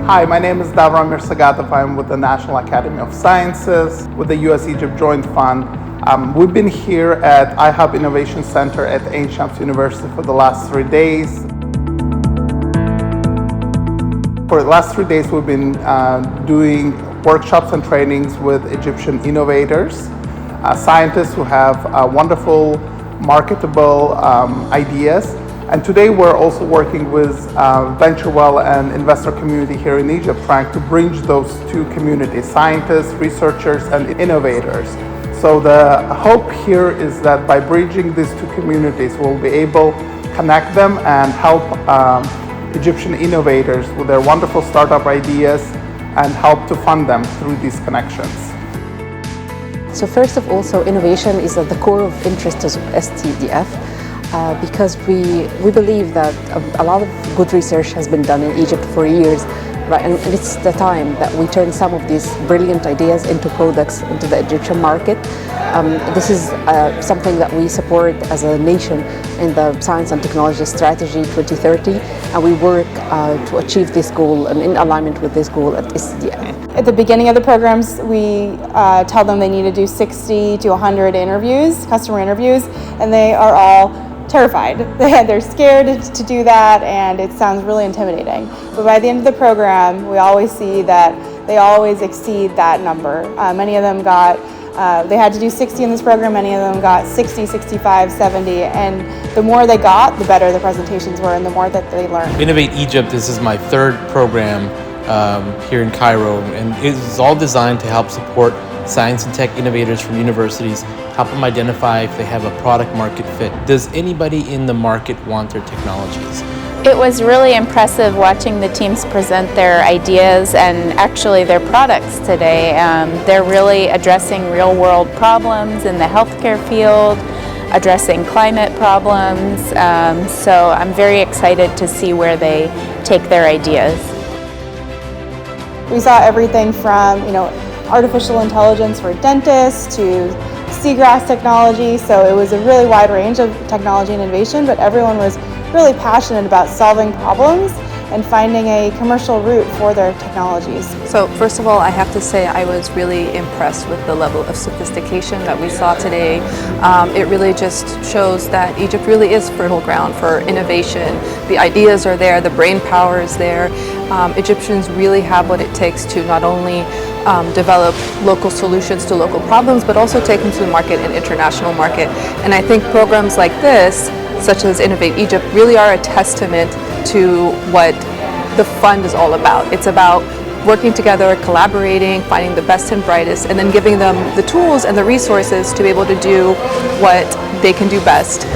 Hi, my name is Davram Mirsagatov. I'm with the National Academy of Sciences, with the US-Egypt Joint Fund. We've been here at iHub Innovation Center at Ain Shams University for the last 3 days. For the last 3 days, we've been doing workshops and trainings with Egyptian innovators, scientists who have wonderful, marketable ideas. And today we're also working with VentureWell and investor community here in Egypt, trying to bridge those two communities, scientists, researchers, and innovators. So the hope here is that by bridging these two communities, we'll be able to connect them and help Egyptian innovators with their wonderful startup ideas and help to fund them through these connections. So first of all, innovation is at the core of interest of STDF. Because we believe that a lot of good research has been done in Egypt for years, right? And it's the time that we turn some of these brilliant ideas into products into the Egyptian market. This is something that we support as a nation in the Science and Technology Strategy 2030, and we work to achieve this goal and in alignment with this goal at STDF. At the beginning of the programs, we tell them they need to do 60 to 100 interviews, customer interviews, and they are all terrified. They're scared to do that, and it sounds really intimidating. But by the end of the program, we always see that they always exceed that number. Many of them they had to do 60 in this program, many of them got 60, 65, 70, and the more they got, the better the presentations were and the more that they learned. Innovate Egypt, this is my third program here in Cairo, and it's all designed to help support science and tech innovators from universities, help them identify if they have a product market fit. Does anybody in the market want their technologies? It was really impressive watching the teams present their ideas and actually their products today. They're really addressing real world problems in the healthcare field, addressing climate problems. So I'm very excited to see where they take their ideas. We saw everything from, artificial intelligence for dentists to seagrass technology, so it was a really wide range of technology and innovation, but everyone was really passionate about solving problems and finding a commercial route for their technologies. So first of all, I have to say I was really impressed with the level of sophistication that we saw today. It really just shows that Egypt really is fertile ground for innovation. The ideas are there, the brain power is there. Egyptians really have what it takes to not only develop local solutions to local problems, but also take them to the market and international market. And I think programs like this, such as Innovate Egypt, really are a testament to what the fund is all about. It's about working together, collaborating, finding the best and brightest, and then giving them the tools and the resources to be able to do what they can do best.